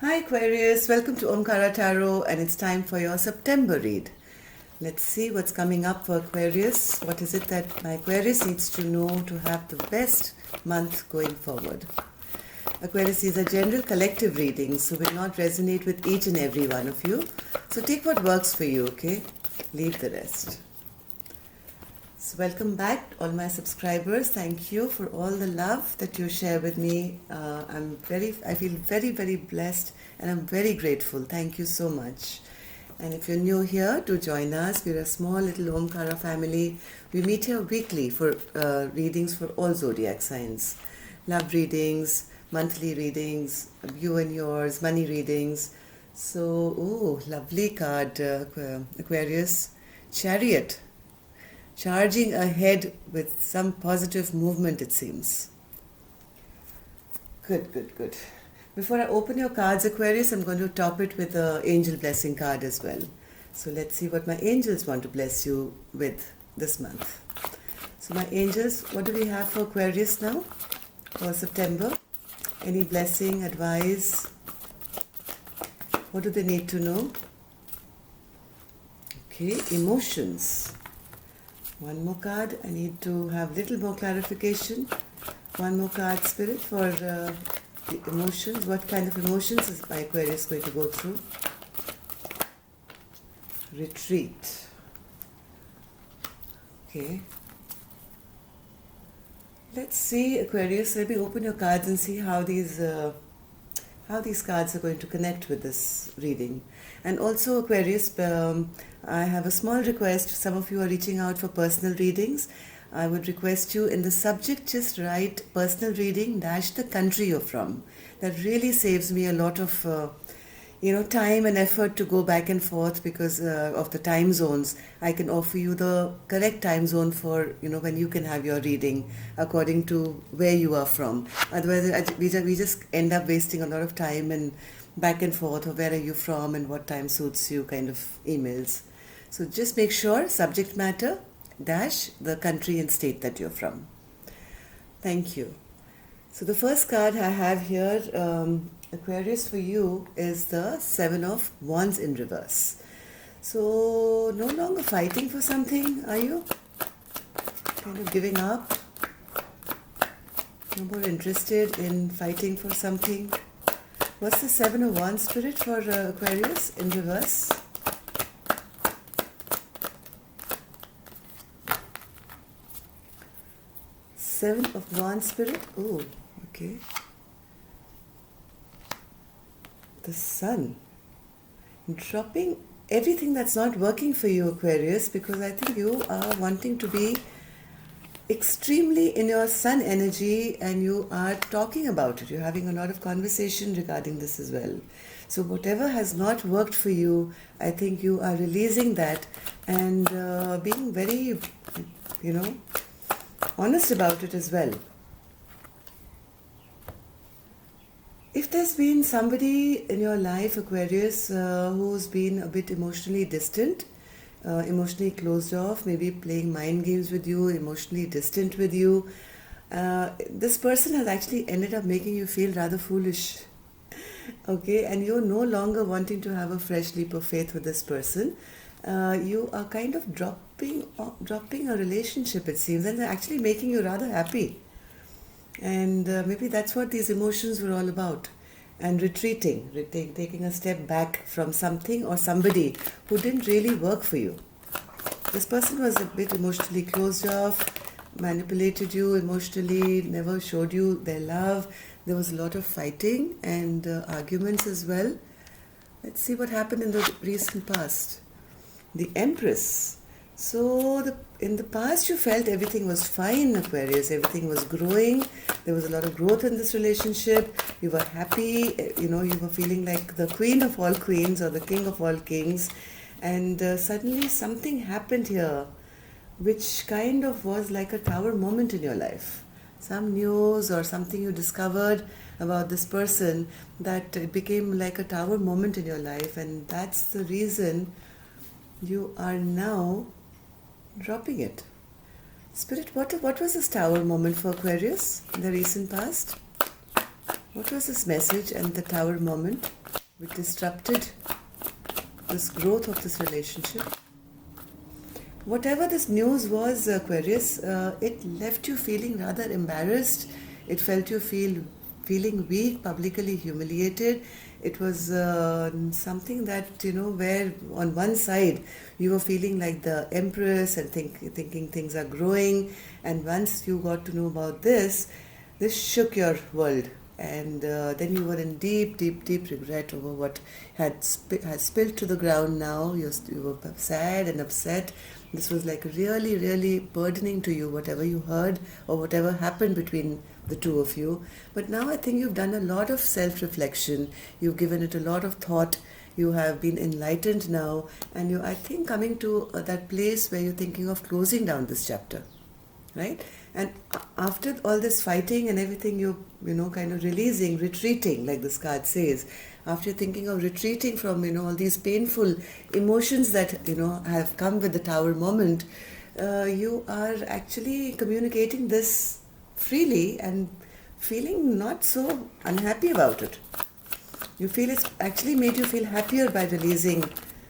Hi Aquarius, welcome to Omkara Tarot and it's time for your September read. Let's see what's coming up for Aquarius. What is it that my Aquarius needs to know to have the best month going forward? Aquarius, these are general collective readings, so will not resonate with each and every one of you. So take what works for you, okay? Leave the rest. So welcome back, all my subscribers. Thank you for all the love that you share with me. I feel very, very blessed and I'm very grateful. Thank you so much. And if you're new here, do join us. We're a small little Omkara family. We meet here weekly for readings for all zodiac signs. Love readings, monthly readings, you and yours, money readings. So, oh, lovely card, Aquarius. Chariot. Charging ahead with some positive movement, it seems. Good, good, good. Before I open your cards, Aquarius, I'm going to top it with an angel blessing card as well. So let's see what my angels want to bless you with this month. So my angels, what do we have for Aquarius now for September? Any blessing, advice? What do they need to know? Okay, emotions. One more card. I need to have little more clarification. One more card, Spirit, for the emotions. What kind of emotions is my Aquarius going to go through? Retreat. Okay. Let's see, Aquarius. Let me open your cards and see how these cards are going to connect with this reading. And also, Aquarius, I have a small request. Some of you are reaching out for personal readings. I would request you in the subject just write personal reading dash the country you're from. That really saves me a lot of time and effort to go back and forth because of the time zones. I can offer you the correct time zone for when you can have your reading according to where you are from. Otherwise, we just end up wasting a lot of time and back and forth of where are you from and what time suits you kind of emails. So just make sure subject matter dash the country and state that you're from. Thank you. So the first card I have here, Aquarius, for you is the Seven of Wands in reverse. So no longer fighting for something, are you? Kind of giving up? No more interested in fighting for something? What's the Seven of Wands, Spirit, for Aquarius in reverse? Seven of Wands, Spirit. Oh, okay. The Sun. Dropping everything that's not working for you, Aquarius, because I think you are wanting to be extremely in your Sun energy and you are talking about it. You're having a lot of conversation regarding this as well. So whatever has not worked for you, I think you are releasing that and being very, honest about it as well. If there's been somebody in your life, Aquarius, who's been a bit emotionally distant, emotionally closed off, maybe playing mind games with you, emotionally distant with you, this person has actually ended up making you feel rather foolish. Okay, and you're no longer wanting to have a fresh leap of faith with this person. You are kind of dropping a relationship, it seems, and they're actually making you rather happy. And maybe that's what these emotions were all about. And retreating, taking a step back from something or somebody who didn't really work for you. This person was a bit emotionally closed off, manipulated you emotionally, never showed you their love. There was a lot of fighting and arguments as well. Let's see what happened in the recent past. The Empress. So in the past you felt everything was fine, Aquarius, everything was growing, there was a lot of growth in this relationship, you were happy, you were feeling like the queen of all queens or the king of all kings, and suddenly something happened here which kind of was like a tower moment in your life. Some news or something you discovered about this person that it became like a tower moment in your life, and that's the reason you are now dropping it. Spirit, what was this tower moment for Aquarius in the recent past? What was this message and the tower moment which disrupted this growth of this relationship? Whatever this news was, Aquarius, it left you feeling rather embarrassed. It felt you feeling weak, publicly humiliated. It was something that, where on one side you were feeling like the empress and thinking things are growing. And once you got to know about this shook your world. And then you were in deep regret over what had spilled to the ground now. You were sad and upset. This was like really burdening to you, whatever you heard or whatever happened between the two of you. But now I think you've done a lot of self-reflection. You've given it a lot of thought. You have been enlightened now. And I think, coming to that place where you're thinking of closing down this chapter. Right? And after all this fighting and everything, you kind of releasing, retreating, like this card says. After thinking of retreating from, all these painful emotions that, have come with the tower moment, you are actually communicating this freely and feeling not so unhappy about it. You feel it's actually made you feel happier by releasing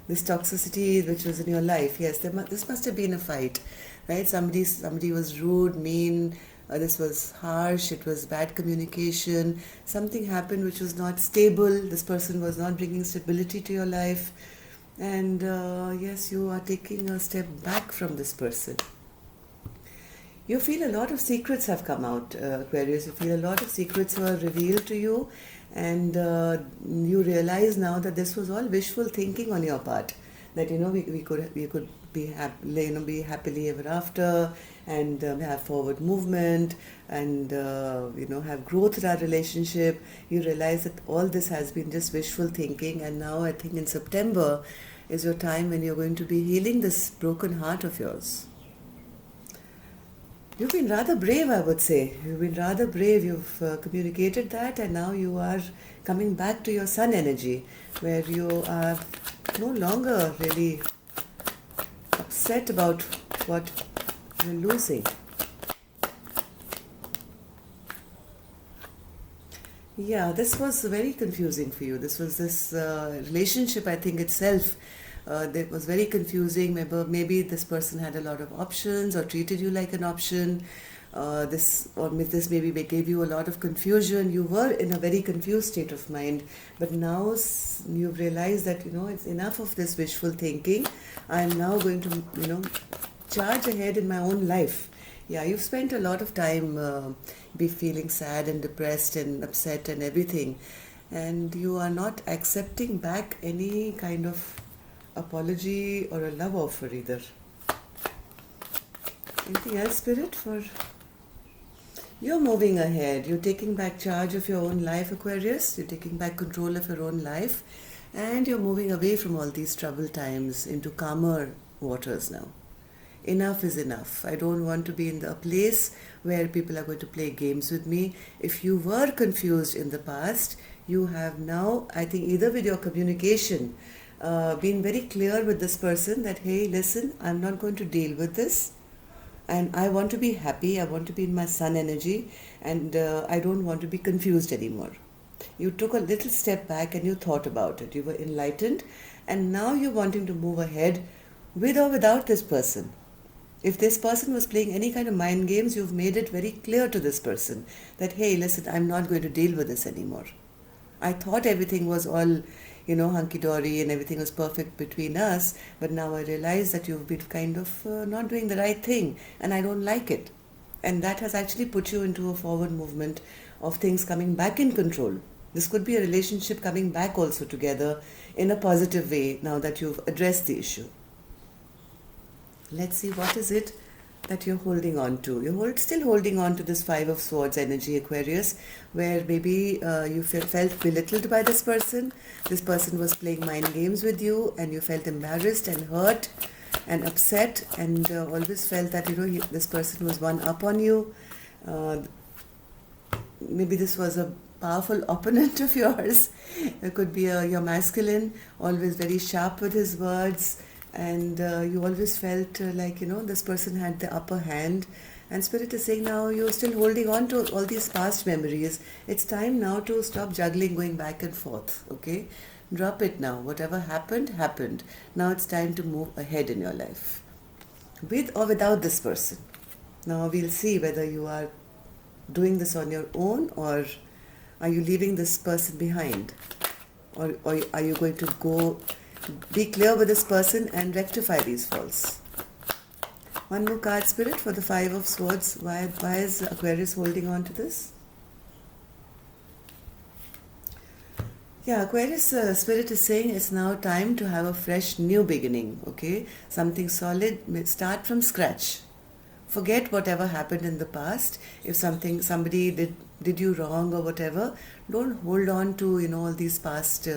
this toxicity which was in your life. Yes, this must have been a fight, right? Somebody was rude, mean, this was harsh, it was bad communication, something happened which was not stable, this person was not bringing stability to your life, and yes, you are taking a step back from this person. You feel a lot of secrets have come out, Aquarius. You feel a lot of secrets were revealed to you, and you realize now that this was all wishful thinking on your part. That we could be happily ever after, and have forward movement, and have growth in our relationship. You realize that all this has been just wishful thinking, and now I think in September is your time when you're going to be healing this broken heart of yours. You've been rather brave, I would say. You've been rather brave. You've communicated that, and now you are coming back to your sun energy, where you are no longer really upset about what you're losing. Yeah, this was very confusing for you. This relationship, I think, itself, that was very confusing. Maybe this person had a lot of options or treated you like an option. This maybe gave you a lot of confusion. You were in a very confused state of mind, but now you've realized that it's enough of this wishful thinking. I'm now going to charge ahead in my own life. Yeah, you've spent a lot of time be feeling sad and depressed and upset and everything, and you are not accepting back any kind of apology or a love offer either. Anything else, Spirit? You're moving ahead. You're taking back charge of your own life, Aquarius. You're taking back control of your own life, and you're moving away from all these troubled times into calmer waters now. Enough is enough. I don't want to be in a place where people are going to play games with me. If you were confused in the past, you have now, I think, either with your communication, been very clear with this person that, hey, listen, I'm not going to deal with this, and I want to be happy, I want to be in my sun energy, and I don't want to be confused anymore. You took a little step back and you thought about it. You were enlightened, and now you're wanting to move ahead with or without this person. If this person was playing any kind of mind games, you've made it very clear to this person that, hey, listen, I'm not going to deal with this anymore. I thought everything was all, hunky-dory and everything was perfect between us, but now I realize that you've been kind of not doing the right thing, and I don't like it. And that has actually put you into a forward movement of things coming back in control. This could be a relationship coming back also together in a positive way now that you've addressed the issue. Let's see, what is it that you're holding on to? You're still holding on to this Five of Swords energy, Aquarius, where maybe you felt belittled by this person. This person was playing mind games with you, and you felt embarrassed and hurt and upset, and always felt that this person was one up on you. Maybe this was a powerful opponent of yours. It could be your masculine, always very sharp with his words, and you always felt like this person had the upper hand, And Spirit is saying now you're still holding on to all these past memories. It's time now to stop juggling, going back and forth, okay? Drop it now. Whatever happened, happened. Now it's time to move ahead in your life. With or without this person. Now we'll see whether you are doing this on your own, or are you leaving this person behind? Or are you going to go be clear with this person and rectify these faults? One more card, Spirit, for the Five of Swords. Why is Aquarius holding on to this? Yeah, Aquarius Spirit is saying it's now time to have a fresh new beginning, okay? Something solid, start from scratch. Forget whatever happened in the past. If somebody did you wrong or whatever, don't hold on to all these past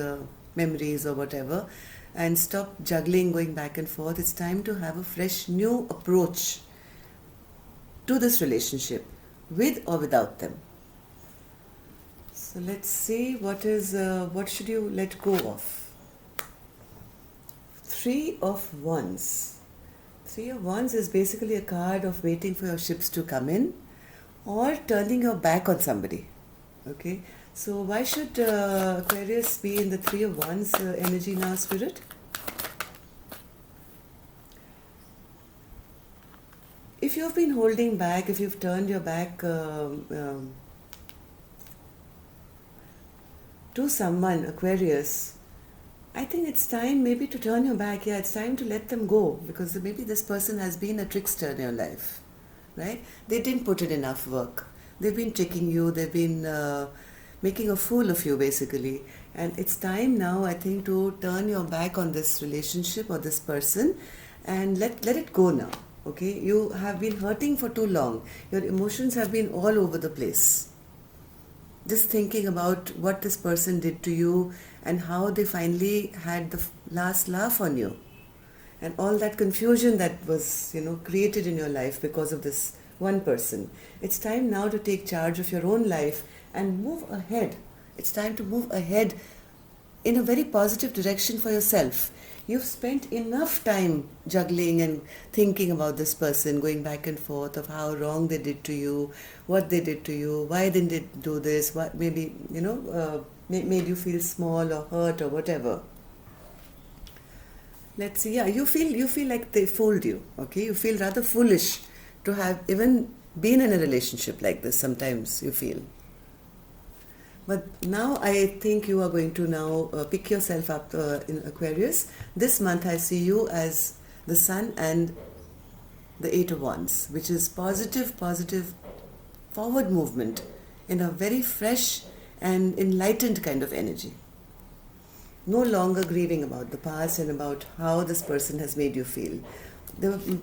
memories or whatever, and stop juggling, going back and forth. It's time to have a fresh new approach to this relationship, with or without them. So let's see what should you let go of. Three of Wands. Three of Wands is basically a card of waiting for your ships to come in or turning your back on somebody. Okay, so why should Aquarius be in the Three of Wands energy now, Spirit? If you've been holding back, if you've turned your back to someone, Aquarius, I think it's time maybe to turn your back. Yeah, it's time to let them go, because maybe this person has been a trickster in your life, right? They didn't put in enough work. They've been tricking you. They've been making a fool of you, basically. And it's time now, I think, to turn your back on this relationship or this person and let it go now, okay? You have been hurting for too long. Your emotions have been all over the place. Just thinking about what this person did to you and how they finally had the last laugh on you, and all that confusion that was created in your life because of this one person. It's time now to take charge of your own life and move ahead. It's time to move ahead in a very positive direction for yourself. You've spent enough time juggling and thinking about this person, going back and forth of how wrong they did to you, what they did to you, why they didn't do this, what maybe made you feel small or hurt or whatever. Let's see. Yeah, you feel like they fooled you. Okay, you feel rather foolish to have even been in a relationship like this. Sometimes you feel. But now I think you are going to now pick yourself up in Aquarius. This month I see you as the Sun and the Eight of Wands, which is positive forward movement in a very fresh and enlightened kind of energy. No longer grieving about the past and about how this person has made you feel.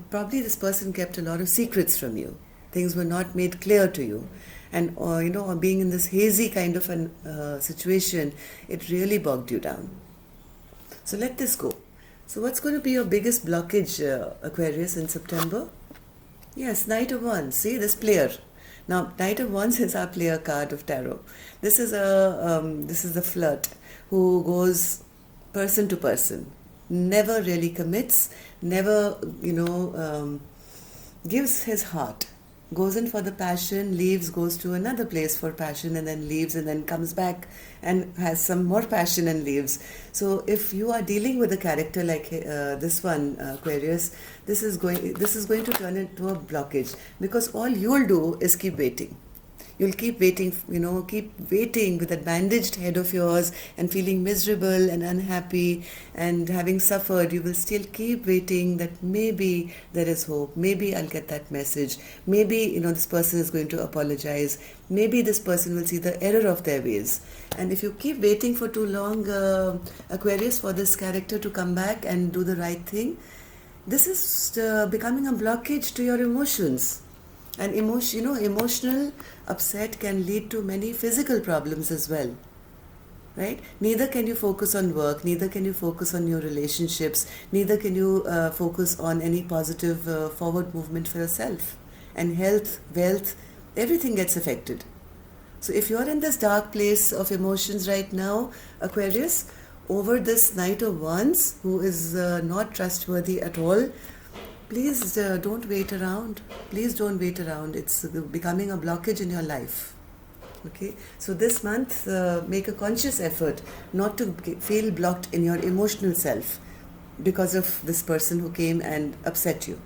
Probably this person kept a lot of secrets from you. Things were not made clear to you. And or being in this hazy kind of an situation, it really bogged you down. So let this go. So what's going to be your biggest blockage, Aquarius, in September? Yes, Knight of Wands. See, this player. Now, Knight of Wands is our player card of tarot. This is a flirt who goes person to person, never really commits, never gives his heart. Goes in for the passion, leaves, goes to another place for passion, and then leaves, and then comes back and has some more passion and leaves. So if you are dealing with a character like this one, Aquarius, this is going to turn into a blockage, because all you'll do is keep waiting. You'll keep waiting, keep waiting with that bandaged head of yours and feeling miserable and unhappy and having suffered. You will still keep waiting that maybe there is hope. Maybe I'll get that message. Maybe, this person is going to apologize. Maybe this person will see the error of their ways. And if you keep waiting for too long, Aquarius, for this character to come back and do the right thing, this is becoming a blockage to your emotions. And emotional upset can lead to many physical problems as well, right? Neither can you focus on work, neither can you focus on your relationships, neither can you focus on any positive forward movement for yourself. And health, wealth, everything gets affected. So if you're in this dark place of emotions right now, Aquarius, over this Knight of Wands, who is not trustworthy at all, Please don't wait around. Please don't wait around. It's becoming a blockage in your life. Okay, so this month make a conscious effort not to feel blocked in your emotional self because of this person who came and upset you.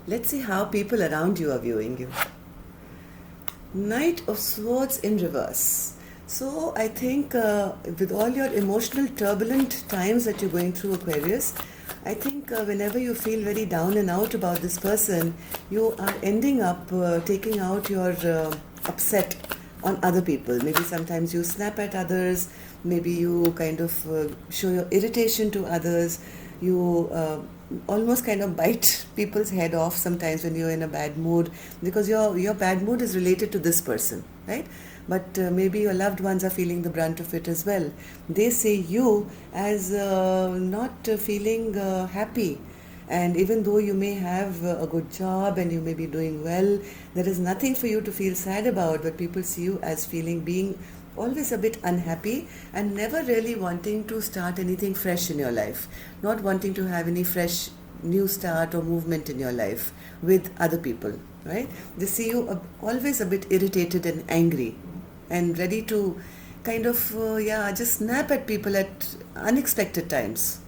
Let's see how people around you are viewing you. Knight of Swords in reverse. So I think with all your emotional turbulent times that you're going through, Aquarius, I think whenever you feel very down and out about this person, you are ending up taking out your upset on other people. Maybe sometimes you snap at others, maybe you kind of show your irritation to others, you almost kind of bite people's head off sometimes when you're in a bad mood, because your bad mood is related to this person, right? But maybe your loved ones are feeling the brunt of it as well. They see you as not feeling happy, and even though you may have a good job and you may be doing well, there is nothing for you to feel sad about, but people see you as being always a bit unhappy and never really wanting to start anything fresh in your life, not wanting to have any fresh new start or movement in your life with other people, right? They see you always a bit irritated and angry and ready to kind of just snap at people at unexpected times.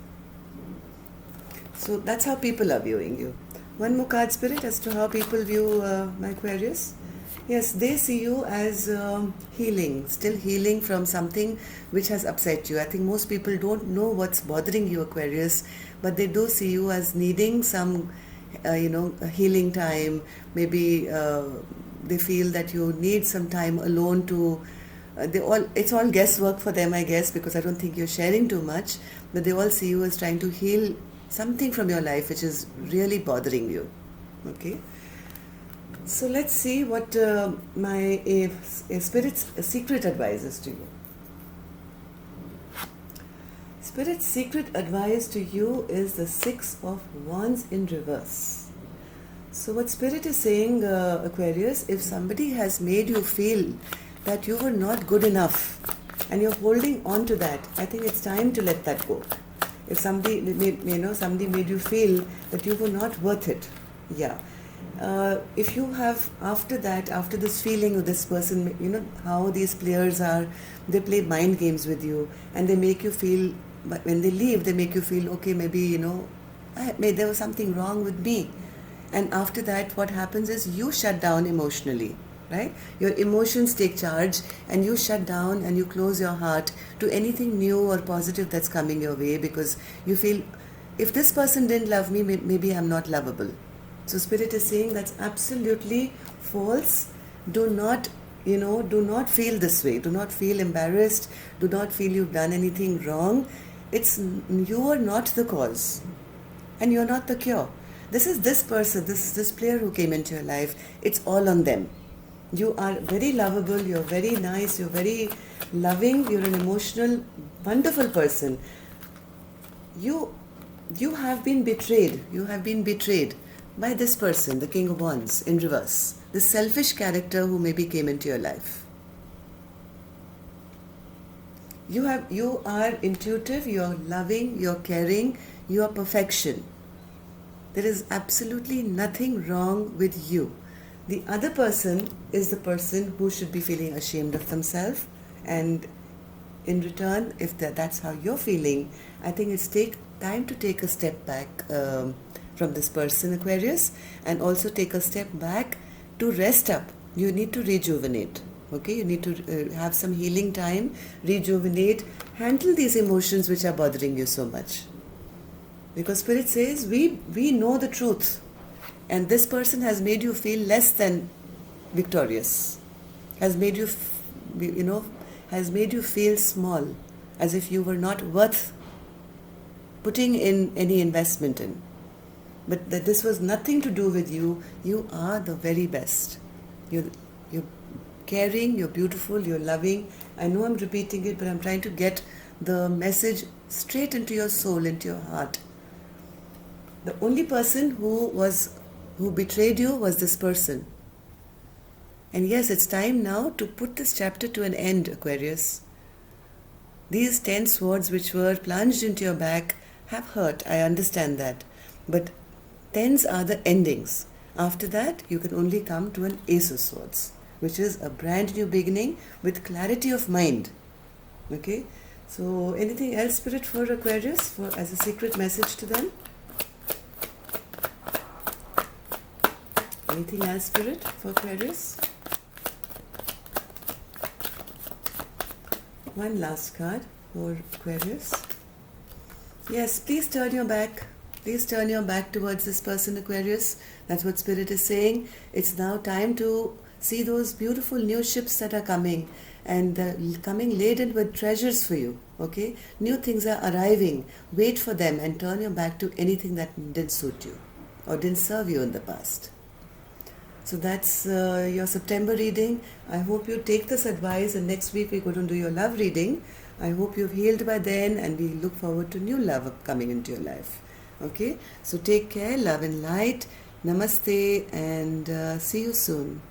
So that's how people are viewing you. One more card, Spirit, as to how people view my Aquarius. Yes, they see you as healing, still healing from something which has upset you. I think most people don't know what's bothering you, Aquarius, but they do see you as needing some, a healing time. Maybe they feel that you need some time alone to. It's all guesswork for them, I guess, because I don't think you're sharing too much. But they all see you as trying to heal something from your life which is really bothering you. Okay. So let's see what my Spirit's secret advice is to you. Spirit's secret advice to you is the Six of Wands in reverse. So what Spirit is saying, Aquarius, if somebody has made you feel that you were not good enough and you're holding on to that, I think it's time to let that go. If somebody made you feel that you were not worth it, if you have after this feeling of this person, how these players are, they play mind games with you and they make you feel, but when they leave, they make you feel, okay, maybe, there was something wrong with me. And after that, what happens is you shut down emotionally, right? Your emotions take charge and you shut down and you close your heart to anything new or positive that's coming your way, because you feel, if this person didn't love me, maybe I'm not lovable. So Spirit is saying that's absolutely false. Do not feel this way. Do not feel embarrassed. Do not feel you've done anything wrong. You are not the cause and you're not the cure. This is this person, this player who came into your life. It's all on them. You are very lovable, you're very nice, you're very loving, you're an emotional, wonderful person. You have been betrayed. You have been betrayed by this person, the King of Wands in reverse, this selfish character who maybe came into your life. You are intuitive, you're loving, you're caring, you are perfection. There is absolutely nothing wrong with you. The other person is the person who should be feeling ashamed of themselves, and in return, if that's how you're feeling, I think it's time to take a step back from this person, Aquarius, and also take a step back to rest up. You need to rejuvenate. Okay, you need to have some healing time, rejuvenate, handle these emotions which are bothering you so much. Because Spirit says we know the truth, and this person has made you feel less than victorious, has made you feel small, as if you were not worth putting in any investment in. But that this was nothing to do with you. You are the very best. You're caring, you're beautiful, you're loving. I know I'm repeating it, but I'm trying to get the message straight into your soul, into your heart. The only person who betrayed you was this person. And yes, it's time now to put this chapter to an end, Aquarius. These 10 swords which were plunged into your back have hurt, I understand that. But 10s are the endings. After that, you can only come to an Ace of Swords, which is a brand new beginning with clarity of mind. Okay? So, anything else, Spirit, for Aquarius, for as a secret message to them? Anything else, Spirit, for Aquarius? One last card for Aquarius. Yes, please turn your back. Please turn your back towards this person, Aquarius. That's what Spirit is saying. It's now time to see those beautiful new ships that are coming, and coming laden with treasures for you. Okay? New things are arriving. Wait for them and turn your back to anything that didn't suit you or didn't serve you in the past. So that's your September reading. I hope you take this advice, and next week we're going to do your love reading. I hope you've healed by then, and we look forward to new love coming into your life. Okay? So take care, love and light. Namaste, and see you soon.